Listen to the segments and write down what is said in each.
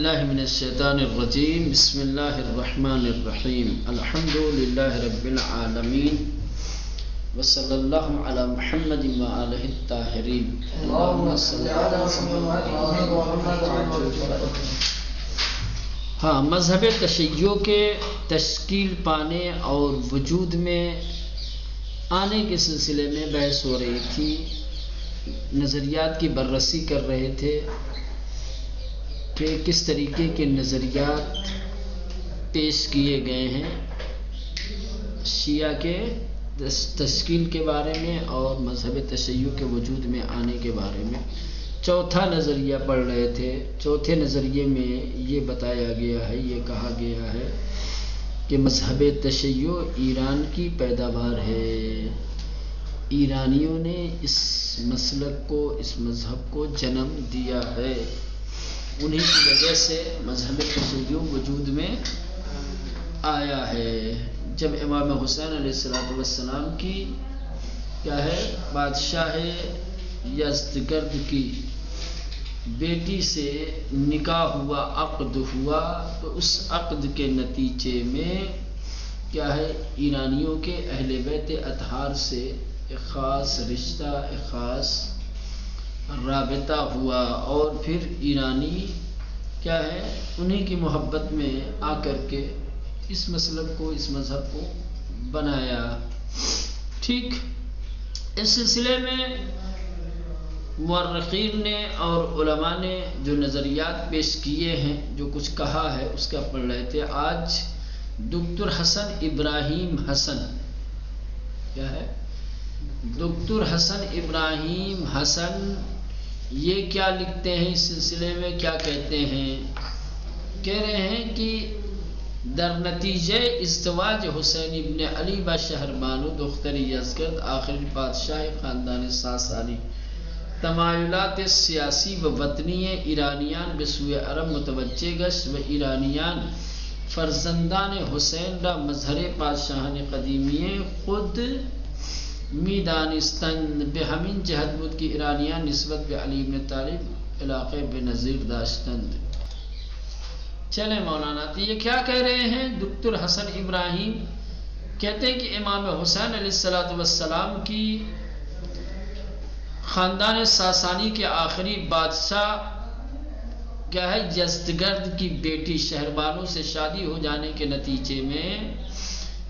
باللہ من الشیطان الرجیم بسم اللہ الرحمن الرحیم الحمد للہ رب العالمین وصلی اللہ علی محمد وآلہ الطاہرین اللہم صلی ہاں مذہب تشیع کے تشکیل پانے اور وجود میں آنے کے سلسلے میں بحث ہو رہی تھی، نظریات کی بررسی کر رہے تھے کہ کس طریقے کے نظریات پیش کیے گئے ہیں شیعہ کے تشکیل کے بارے میں اور مذہب تشیع کے وجود میں آنے کے بارے میں۔ چوتھا نظریہ پڑھ رہے تھے۔ چوتھے نظریے میں یہ بتایا گیا ہے، یہ کہا گیا ہے کہ مذہب تشیع ایران کی پیداوار ہے، ایرانیوں نے اس مسلک کو، اس مذہب کو جنم دیا ہے، انہی کی وجہ سے مذہب تشیع وجود میں آیا ہے۔ جب امام حسین علیہ السلام کی کیا ہے بادشاہ یزدگرد کی بیٹی سے نکاح ہوا، عقد ہوا، تو اس عقد کے نتیجے میں کیا ہے ایرانیوں کے اہل بیت اطہار سے ایک خاص رشتہ، ایک خاص رابطہ ہوا، اور پھر ایرانی کیا ہے انہی کی محبت میں آ کر کے اس مسلک کو، اس مذہب کو بنایا۔ ٹھیک، اس سلسلے میں مورخین نے اور علماء نے جو نظریات پیش کیے ہیں، جو کچھ کہا ہے، اس کا پڑھ رہے تھے۔ آج دکتر حسن ابراہیم حسن کیا ہے دکتر حسن ابراہیم حسن یہ کیا لکھتے ہیں اس سلسلے میں، کیا کہتے ہیں؟ کہہ رہے ہیں کہ در نتیجہ ازدواج حسین ابن علی با شہربانو دختر یزدگرد آخری بادشاہ خاندان ساسانی، تمایلات سیاسی و وطنی ایرانیان بسوئے عرب متوجہ گشت و ایرانیان فرزندان حسین را مظہر پادشاہان قدیمی خود میدانستند، بے ہمین جہت بود کی ایرانیان نسبت بے علی بن طالب علاقے بے نظیر داشتند۔ چلیں مولانا، تو یہ کیا کہہ رہے ہیں؟ دکتر حسن ابراہیم کہتے ہیں کہ امام حسین علیہ السلام کی خاندان ساسانی کے آخری بادشاہ کیا ہے یزدگرد کی بیٹی شہربانو سے شادی ہو جانے کے نتیجے میں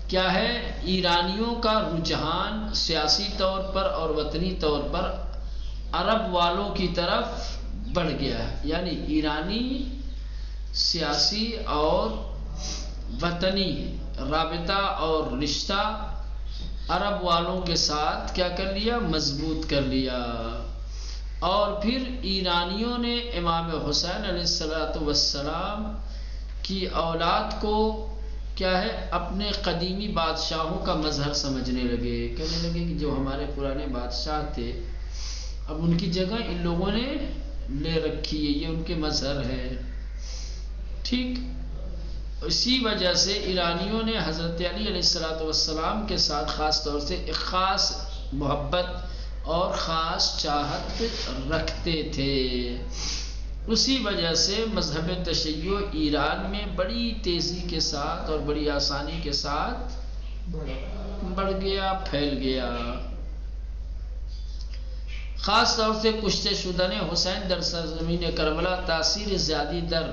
کیا ہے ایرانیوں کا رجحان سیاسی طور پر اور وطنی طور پر عرب والوں کی طرف بڑھ گیا ہے، یعنی ایرانی سیاسی اور وطنی رابطہ اور رشتہ عرب والوں کے ساتھ کیا کر لیا، مضبوط کر لیا، اور پھر ایرانیوں نے امام حسین علیہ السلام کی اولاد کو کیا ہے اپنے قدیمی بادشاہوں کا مظہر سمجھنے لگے، کہنے لگے کہ جو ہمارے پرانے بادشاہ تھے اب ان کی جگہ ان لوگوں نے لے رکھی ہے، یہ ان کے مظہر ہے۔ ٹھیک، اسی وجہ سے ایرانیوں نے حضرت علی علیہ السلام کے ساتھ خاص طور سے ایک خاص محبت اور خاص چاہت رکھتے تھے۔ اسی وجہ سے مذہب تشیع ایران میں بڑی تیزی کے ساتھ اور بڑی آسانی کے ساتھ بڑھ گیا، پھیل گیا۔ خاص طور سے کشتے شدن حسین در سرزمین کربلا تاثیر زیادی در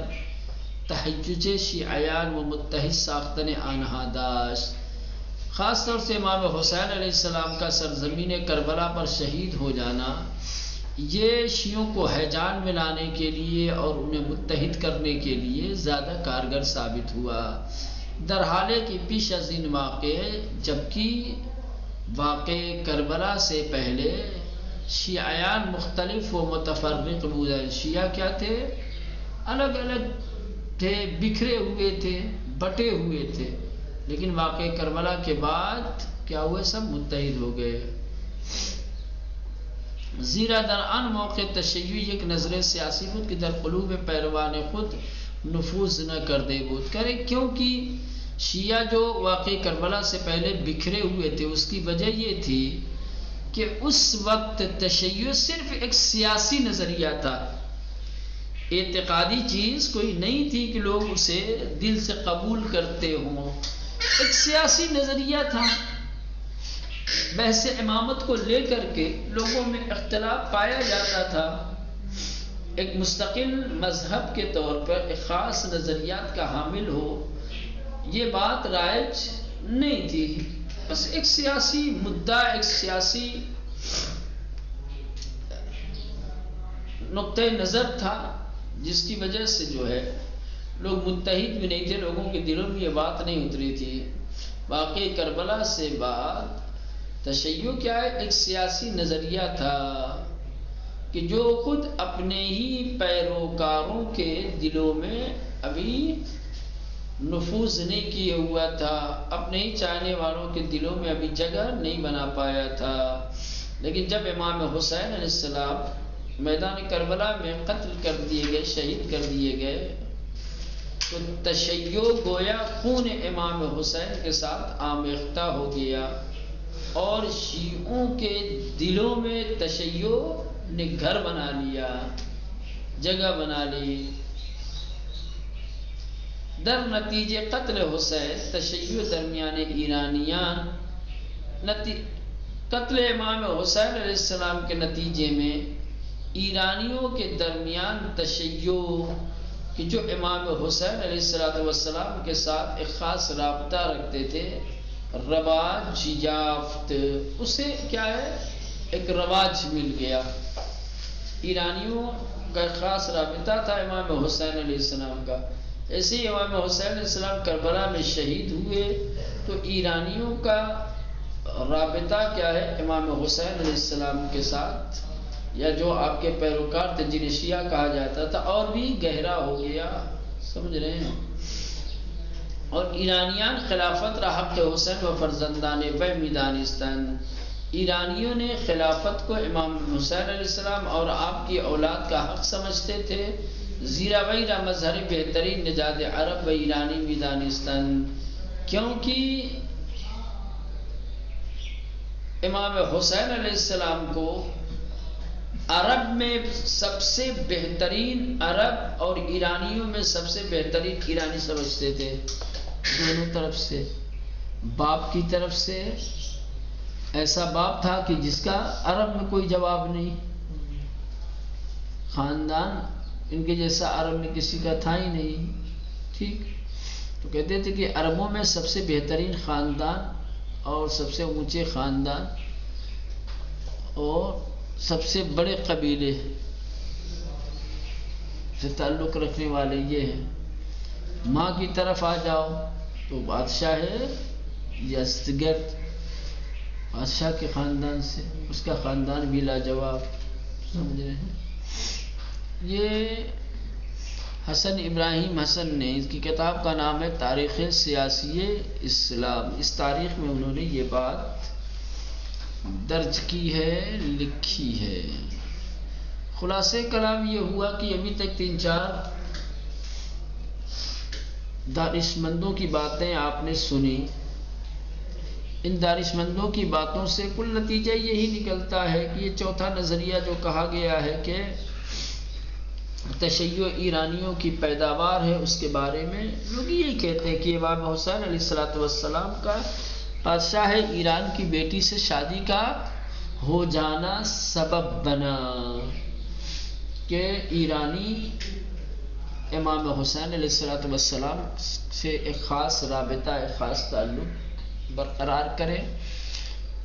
تحیج شیعیان و متحد ساختن آنہا داشت۔ خاص طور سے امام حسین علیہ السلام کا سرزمین کربلا پر شہید ہو جانا یہ شیعوں کو ہیجان میں لانے کے لیے اور انہیں متحد کرنے کے لیے زیادہ کارگر ثابت ہوا، در حالے کی پیش از این واقع، جبکہ واقع کربلا سے پہلے شیعیان مختلف و متفرق بودن۔ شیعہ کیا تھے؟ الگ الگ تھے، بکھرے ہوئے تھے، بٹے ہوئے تھے، لیکن واقع کربلا کے بعد کیا ہوئے؟ سب متحد ہو گئے۔ زیرا در آن موقع تشیع یک نظر سیاسی بود کہ در قلوب پیروان خود نفوذ نہ کر دے بود، کرے کیونکہ شیعہ جو واقع کربلا سے پہلے بکھرے ہوئے تھے اس کی وجہ یہ تھی کہ اس وقت تشیع صرف ایک سیاسی نظریہ تھا، اعتقادی چیز کوئی نہیں تھی کہ لوگ اسے دل سے قبول کرتے ہوں، ایک سیاسی نظریہ تھا۔ بحث امامت کو لے کر کے لوگوں میں اختلاف پایا جاتا تھا، ایک مستقل مذہب کے طور پر ایک خاص نظریات کا حامل ہو، یہ بات رائج نہیں تھی۔ بس ایک سیاسی مدعا، ایک سیاسی نقطۂ نظر تھا، جس کی وجہ سے جو ہے لوگ متحد بھی نہیں تھے، لوگوں کے دلوں میں یہ بات نہیں اتری تھی۔ واقعی کربلا سے بعد تشیع کیا ہے؟ ایک سیاسی نظریہ تھا کہ جو خود اپنے ہی پیروکاروں کے دلوں میں ابھی نفوذ نہیں کیے ہوا تھا، اپنے ہی چاہنے والوں کے دلوں میں ابھی جگہ نہیں بنا پایا تھا۔ لیکن جب امام حسین علیہ السلام میدان کربلا میں قتل کر دیے گئے، شہید کر دیے گئے، تو تشیع گویا خون امام حسین کے ساتھ آمیختہ ہو گیا، اور شیعوں کے دلوں میں تشیع نے گھر بنا لیا، جگہ بنا لی۔ در نتیجے قتل حسین تشیع درمیان ایرانیان، قتل امام حسین علیہ السلام کے نتیجے میں ایرانیوں کے درمیان تشیع کہ جو امام حسین علیہ السلام کے ساتھ ایک خاص رابطہ رکھتے تھے، رواج یافت، اسے کیا ہے؟ ایک رواج مل گیا۔ ایرانیوں کا ایک خاص رابطہ تھا امام حسین علیہ السلام کا، ایسے ہی امام حسین علیہ السلام کربلا میں شہید ہوئے تو ایرانیوں کا رابطہ کیا ہے؟ امام حسین علیہ السلام کے ساتھ، یا جو آپ کے پیروکار تھے جنہیں شیعہ کہا جاتا تھا، اور بھی گہرا ہو گیا۔ سمجھ رہے ہیں؟ اور ایرانیان خلافت را حق حسین و فرزندان وہمی دانستند، ایرانیوں نے خلافت کو امام حسین علیہ السلام اور آپ کی اولاد کا حق سمجھتے تھے، زیرا وی را مظہر بہترین نژاد عرب و ایرانی بھی دانستند، کیونکہ امام حسین علیہ السلام کو عرب میں سب سے بہترین عرب اور ایرانیوں میں سب سے بہترین ایرانی سمجھتے تھے، دونوں طرف سے۔ باپ کی طرف سے ایسا باپ تھا کہ جس کا عرب میں کوئی جواب نہیں، خاندان ان کے جیسا عرب میں کسی کا تھا ہی نہیں، ٹھیک؟ تو کہتے تھے کہ عربوں میں سب سے بہترین خاندان اور سب سے اونچے خاندان اور سب سے بڑے قبیلے سے تعلق رکھنے والے یہ ہیں۔ ماں کی طرف آ جاؤ تو بادشاہ ہے یزدگرد، بادشاہ کے خاندان سے، اس کا خاندان بھی لاجواب۔ سمجھ رہے ہیں؟ یہ حسن ابراہیم حسن نے، اس کی کتاب کا نام ہے تاریخ سیاسی اسلام، اس تاریخ میں انہوں نے یہ بات درج کی ہے، لکھی ہے۔ خلاصہ کلام یہ ہوا کہ ابھی تک 3-4 دانشمندوں کی باتیں آپ نے سنی، ان دانشمندوں کی باتوں سے کل نتیجہ یہی نکلتا ہے کہ یہ چوتھا نظریہ جو کہا گیا ہے کہ تشیع ایرانیوں کی پیداوار ہے، اس کے بارے میں لوگ یہی کہتے ہیں کہ امام حسین علیہ السلام کا بادشاہ ایران کی بیٹی سے شادی کا ہو جانا سبب بنا کہ ایرانی امام حسین علیہ السلام سے ایک خاص رابطہ، ایک خاص تعلق برقرار کرے۔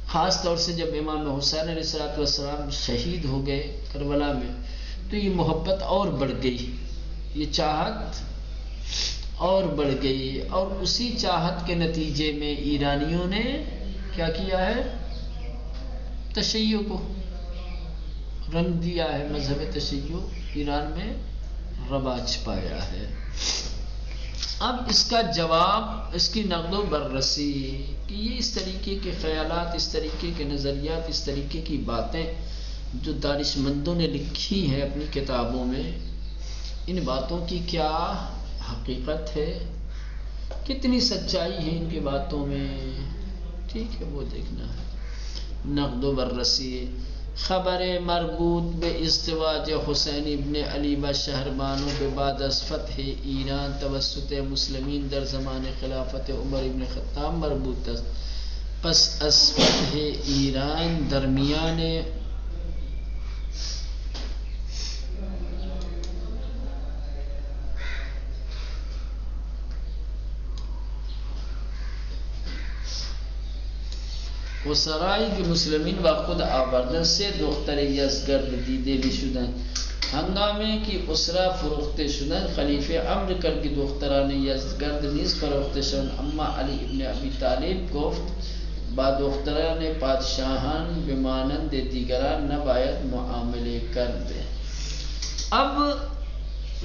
خاص طور سے جب امام حسین علیہ السلام شہید ہو گئے کربلا میں تو یہ محبت اور بڑھ گئی، یہ چاہت اور بڑھ گئی، اور اسی چاہت کے نتیجے میں ایرانیوں نے کیا کیا ہے؟ تشیع کو رنگ دیا ہے، مذہب تشیع ایران میں رواج پایا ہے۔ اب اس کا جواب، اس کی نقد و بررسی کہ یہ اس طریقے کے خیالات، اس طریقے کے نظریات، اس طریقے کی باتیں جو دانشمندوں نے لکھی ہیں اپنی کتابوں میں، ان باتوں کی کیا حقیقت ہے، کتنی سچائی ہے ان کی باتوں میں، ٹھیک ہے، وہ دیکھنا ہے۔ نقد و بررسی خبر مربوط به ازدواج حسین ابن علی و شہربانوں کے بعد از فتح ایران توسط مسلمین در زمان خلافت عمر ابن خطاب مربوط است. پس از فتح ایران درمیان اسرای که مسلمین و خود آوردن سه دختر یزدگرد دیده می شدند. هنگامی که اسرا فروخته شدند خلیفه امر کرد که دختران یزدگرد نیز فروخته شوند، اما علی ابن ابی طالب گفت با دختران پادشاهان به مانند دیگران نباید معامله کرد. اب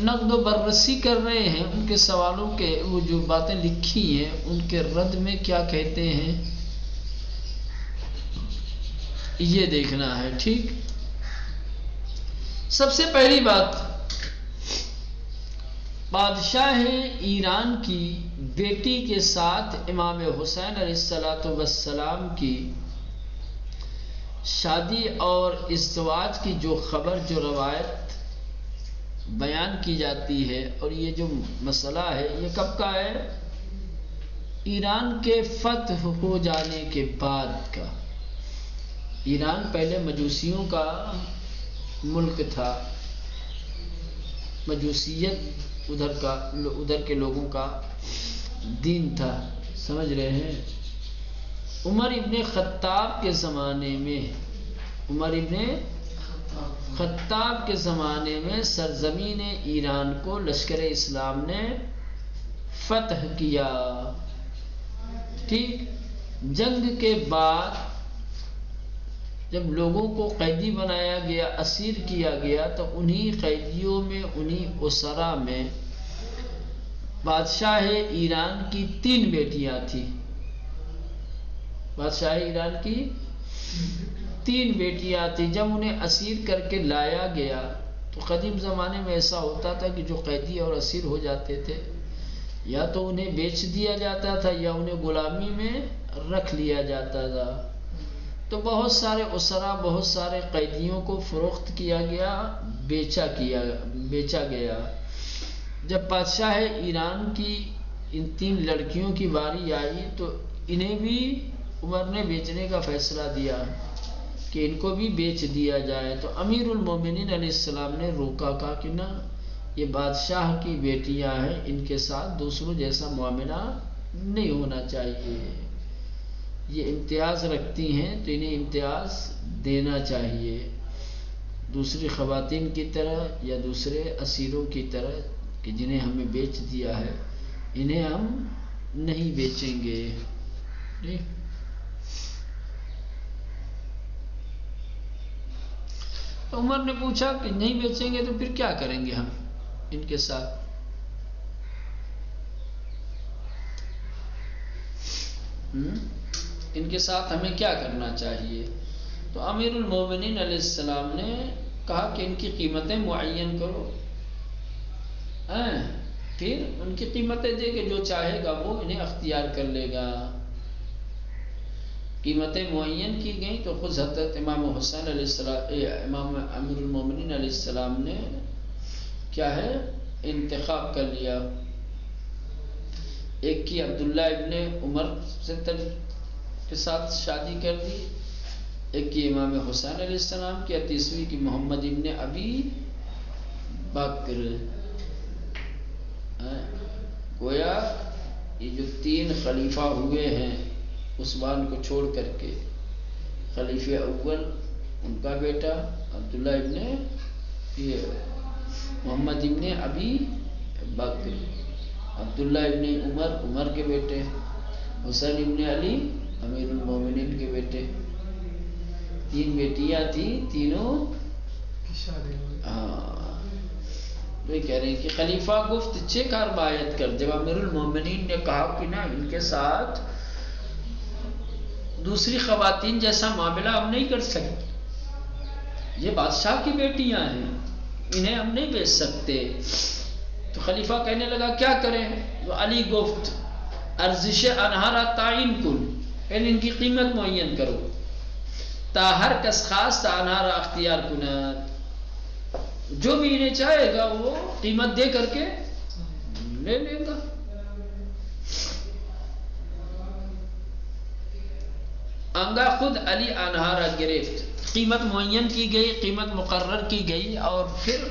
نقد و بررسی کر رہے ہیں ان کے سوالوں کے، وہ جو باتیں لکھی ہیں ان کے رد میں کیا کہتے ہیں یہ دیکھنا ہے. ٹھیک، سب سے پہلی بات، بادشاہ ایران کی بیٹی کے ساتھ امام حسین علیہ السلام کی شادی اور ازدواج کی جو خبر، جو روایت بیان کی جاتی ہے، اور یہ جو مسئلہ ہے یہ کب کا ہے؟ ایران کے فتح ہو جانے کے بعد کا. ایران پہلے مجوسیوں کا ملک تھا، مجوسیت ادھر کے لوگوں کا دین تھا، سمجھ رہے ہیں. عمر ابن خطاب کے زمانے میں، عمر ابن خطاب کے زمانے میں سرزمین ایران کو لشکر اسلام نے فتح کیا. ٹھیک، جنگ کے بعد جب لوگوں کو قیدی بنایا گیا، اسیر کیا گیا، تو انہی قیدیوں میں، انہی اسرا میں بادشاہ ایران کی 3 بیٹیاں تھیں. بادشاہ ایران کی 3 بیٹیاں تھیں. جب انہیں اسیر کر کے لایا گیا تو قدیم زمانے میں ایسا ہوتا تھا کہ جو قیدی اور اسیر ہو جاتے تھے یا تو انہیں بیچ دیا جاتا تھا یا انہیں غلامی میں رکھ لیا جاتا تھا. تو بہت سارے اسرا، بہت سارے قیدیوں کو فروخت کیا گیا، بیچا گیا. جب بادشاہ ایران کی ان 3 لڑکیوں کی باری آئی تو انہیں بھی عمر نے بیچنے کا فیصلہ دیا کہ ان کو بھی بیچ دیا جائے. تو امیر المومنین علیہ السلام نے روکا، کہا کہ نہ، یہ بادشاہ کی بیٹیاں ہیں، ان کے ساتھ دوسروں جیسا معاملہ نہیں ہونا چاہیے. یہ امتیاز رکھتی ہیں تو انہیں امتیاز دینا چاہیے، دوسری خواتین کی طرح یا دوسرے اسیروں کی طرح کہ جنہیں ہمیں بیچ دیا ہے انہیں ہم نہیں بیچیں گے. تو عمر نے پوچھا کہ نہیں بیچیں گے تو پھر کیا کریں گے ہم ان کے ساتھ؟ ان کے ساتھ ہمیں کیا کرنا چاہیے؟ تو امیر المومنین علیہ السلام نے کہا کہ ان کی قیمتیں معین کرو، پھر ان کی قیمتیں دے کے جو چاہے گا وہ انہیں اختیار کر لے گا. قیمتیں معین کی گئیں تو خود حضرت امام حسین علیہ السلام، امام امیر المومنین علیہ السلام نے کیا ہے انتخاب کر لیا. ایک کی عبداللہ ابن عمر سے کے ساتھ شادی کر دی، ایک کی امام حسین علیہ السلام کی، تیسری کی محمد ابن ابی بکر. گویا یہ جو 3 خلیفہ ہوئے ہیں عثمان کو چھوڑ کر کے، خلیفہ اول ان کا بیٹا عبداللہ ابن محمد ابن ابی بکر، عبداللہ ابن عمر عمر کے بیٹے، حسین ابن علی امیر المومنین کے بیٹے. 3 بیٹیاں تھیں، تینوں تو یہ کہہ رہے ہیں کہ خلیفہ گفت 6 کار باید کر. جب امیر المومنین نے کہا کہ نہ، ان کے ساتھ دوسری خواتین جیسا معاملہ ہم نہیں کر سکتے، یہ بادشاہ کی بیٹیاں ہیں، انہیں ہم نہیں بیچ سکتے. تو خلیفہ کہنے لگا کیا کریں؟ تو علی گفت ارزش انہارا تعین کن، پہلے ان کی قیمت معین کرو. تا ہر کس خاص تا انہارا اختیار کند. جو بھی انہیں چاہے گا وہ قیمت دے کر کے لے لے گا. انگا خود علی انہارا گرفت. قیمت معین کی گئی، قیمت مقرر کی گئی، اور پھر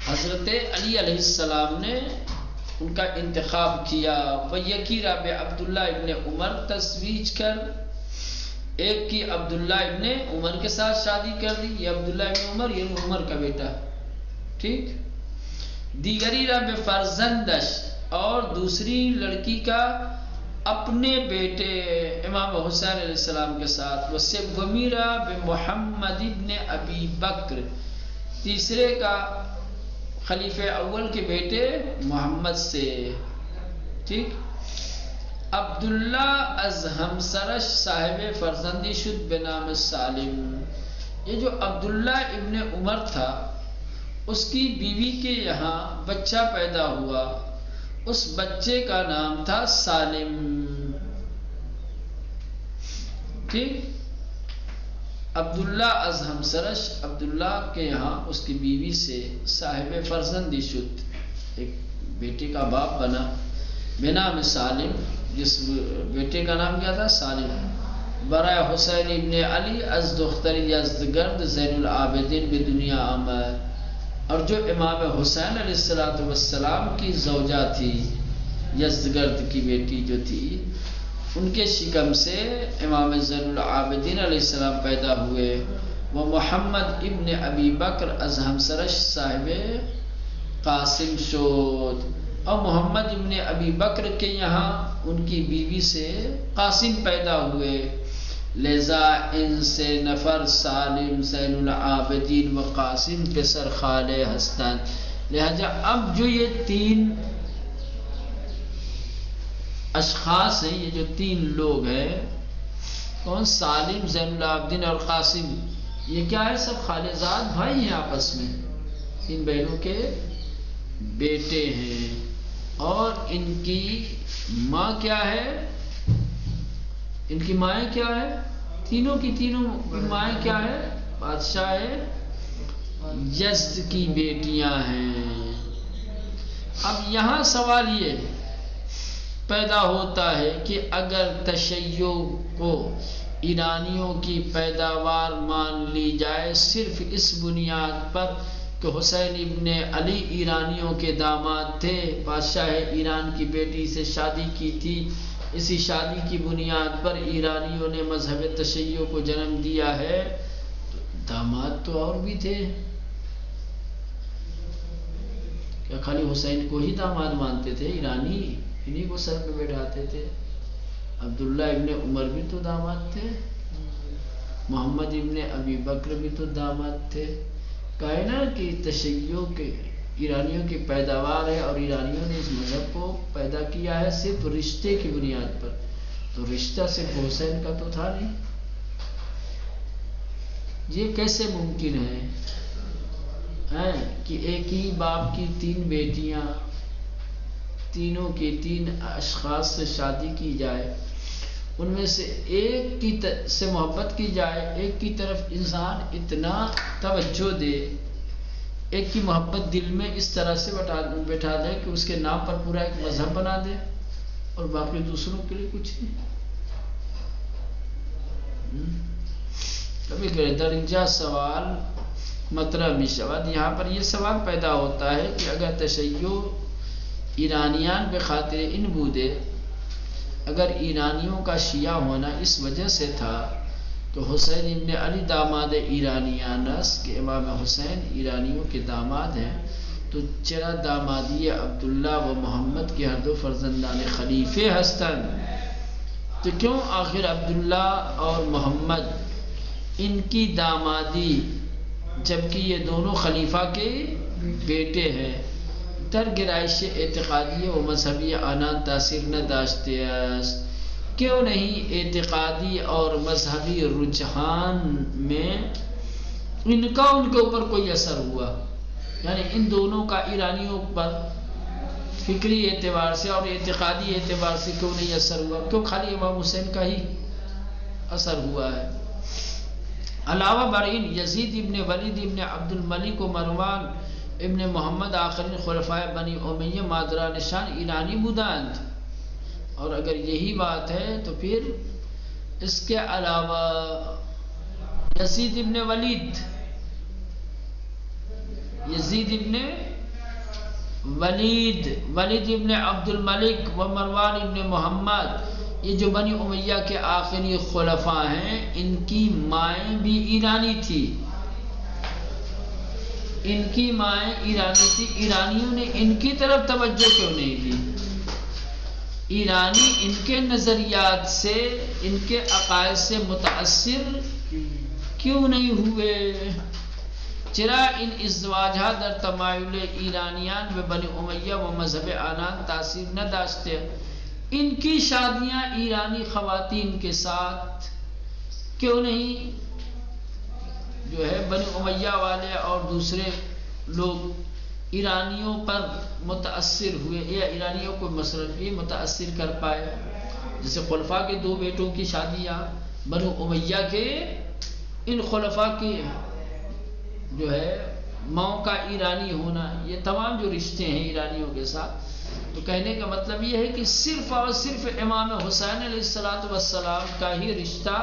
حضرت علی علیہ السلام نے ان کا انتخاب کیا. وَيَكِرَ بِعَبْدُاللہ ابن عمر تزویج کر، ایک کی عبداللہ ابن عمر کے ساتھ شادی کر دی. یہ عبداللہ ابن عمر، یہ عمر کا بیٹا، ٹھیک. دیگری رب فرزندش، اور دوسری لڑکی کا اپنے بیٹے امام حسین علیہ السلام کے ساتھ. وَسِبْوَمِرَ بِمُحَمَّدِ ابن ابی بکر، تیسرے کا خلیفہ اول کے بیٹے محمد سے، ٹھیک. عبداللہ از ہمسرش صاحب فرزندی شد بنام سالم. یہ جو عبداللہ ابن عمر تھا اس کی بیوی کے یہاں بچہ پیدا ہوا، اس بچے کا نام تھا سالم، ٹھیک. عبداللہ از ہمسرش، عبداللہ کے یہاں اس کی بیوی سے صاحب فرزندی شد، ایک بیٹے کا باپ بنا، بنام سالم، جس بیٹے کا نام کیا تھا؟ سالم. برائے حسین ابن علی از دختر یزدگرد زین العابدین بھی دنیا آمد، اور جو امام حسین علیہ السلام کی زوجہ تھی، یزدگرد کی بیٹی جو تھی، ان کے شکم سے امام زین العابدین علیہ السلام پیدا ہوئے. وہ محمد ابن ابی بکر از ہمسرش صاحب قاسم شد، اور محمد ابن ابی بکر کے یہاں ان کی بیوی سے قاسم پیدا ہوئے. لذا ان سے نفر سالم زین العابدین و قاسم پسر خالے ہستن. لہذا اب جو یہ تین اشخاص ہیں، یہ جو تین لوگ ہیں، کون؟ سالم، زین العابدین اور قاسم، یہ کیا ہے؟ سب خالزاد بھائی ہیں آپس میں، تین بہنوں کے بیٹے ہیں. اور ان کی ماں کیا ہے؟ ان کی مائیں کیا ہے؟ تینوں کی تینوں مائیں کیا ہے؟ بادشاہ یزد کی بیٹیاں ہیں. اب یہاں سوال یہ پیدا ہوتا ہے کہ اگر تشیع کو ایرانیوں کی پیداوار مان لی جائے صرف اس بنیاد پر کہ حسین ابن علی ایرانیوں کے داماد تھے، بادشاہ ایران کی بیٹی سے شادی کی تھی، اسی شادی کی بنیاد پر ایرانیوں نے مذہب تشیع کو جنم دیا ہے، تو داماد تو اور بھی تھے. کیا خالی حسین کو ہی داماد مانتے تھے ایرانی؟ انہی کو سر پہ بیٹھاتے تھے. عبداللہ ابن عمر بھی تو داماد تھے، محمد ابن ابی بکر بھی تو داماد تھے. کہا نا کہ تشیع کے ایرانیوں کی پیداوار ہے، اور ایرانیوں نے اس مذہب کو پیدا کیا ہے صرف رشتے کی بنیاد پر. تو رشتہ صرف حسین کا تو تھا نہیں. یہ کیسے ممکن ہے کہ ایک ہی باپ کی تین بیٹیاں، تینوں کے تین اشخاص سے شادی کی جائے، ان میں سے ایک کی سے محبت کی جائے، ایک کی طرف انسان اتنا توجہ دے، ایک کی محبت دل میں اس طرح سے بٹھا دے کہ اس کے نام پر پورا ایک مذہب بنا دے، اور باقی دوسروں کے لیے کچھ نہیں. کبھی کبھی درجہ سوال مطلب بھی شود. یہاں پر یہ سوال پیدا ہوتا ہے کہ اگر تشیع ایرانیان بخاطر ان بودے، اگر ایرانیوں کا شیعہ ہونا اس وجہ سے تھا تو حسین ابن علی داماد ایرانیانس کہ امام حسین ایرانیوں کے داماد ہیں، تو چرا دامادی عبداللہ و محمد کے ہر دو فرزندان خلیفے ہستن، تو کیوں آخر عبداللہ اور محمد ان کی دامادی جبکہ یہ دونوں خلیفہ کے بیٹے ہیں در گرائش اعتقادی و مذہبی آنان تاثیر نہ داشتے است؟ کیوں نہیں اعتقادی اور مذہبی رجحان میں ان کے اوپر کوئی اثر ہوا؟ یعنی ان دونوں کا ایرانیوں پر فکری اعتبار سے اور اعتقادی اعتبار سے کیوں نہیں اثر ہوا؟ کیوں خالی امام حسین کا ہی اثر ہوا ہے؟ علاوہ بر ان یزید ابن ولید ابن عبد الملک و مروان ابن محمد آخرین خلفائے بنی امیہ مادرہ نشان ایرانی بودند. اور اگر یہی بات ہے تو پھر اس کے علاوہ یزید ابن ولید ولید ابن عبد الملک و مروان ابن محمد، یہ جو بنی امیہ کے آخری خلفاء ہیں، ان کی مائیں بھی ایرانی تھی. ایرانیوں نے ان کی طرف توجہ کیوں نہیں دی؟ ایرانی ان کے نظریات سے، ان کے عقائد سے متاثر کیوں نہیں ہوئے؟ چرا ان ازدواجہ در تمایل ایرانیان و بنی امیہ و مذہب آنان تاثیر نہ داشتے؟ ان کی شادیاں ایرانی خواتین کے ساتھ کیوں نہیں جو ہے بنی امیہ والے اور دوسرے لوگ ایرانیوں پر متاثر ہوئے، یا ایرانیوں کو مثلا بھی متاثر کر پائے؟ جیسے خلفاء کے 2 بیٹوں کی شادیاں، بنو امیہ کے ان خلفاء کی جو ہے ماؤں کا ایرانی ہونا، یہ تمام جو رشتے ہیں ایرانیوں کے ساتھ. تو کہنے کا مطلب یہ ہے کہ صرف اور صرف امام حسین علیہ السلام کا ہی رشتہ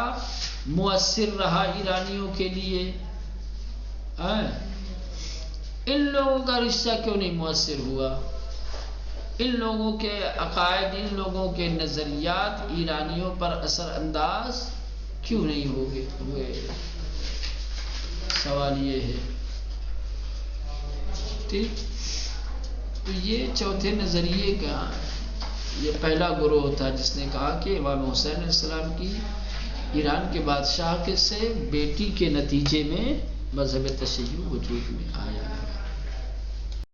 مؤثر رہا ایرانیوں کے لیے. ان لوگوں کا رشتہ کیوں نہیں مؤثر ہوا؟ ان لوگوں کے عقائد، ان لوگوں کے نظریات ایرانیوں پر اثر انداز کیوں نہیں ہوئے؟ سوال یہ ہے. ٹھیک، تو یہ چوتھے نظریے کا یہ پہلا گروہ تھا جس نے کہا کہ امام حسین علیہ السلام کی ایران کے بادشاہ سے بیٹی کے نتیجے میں مذہب تشیع وجود میں آیا ہے.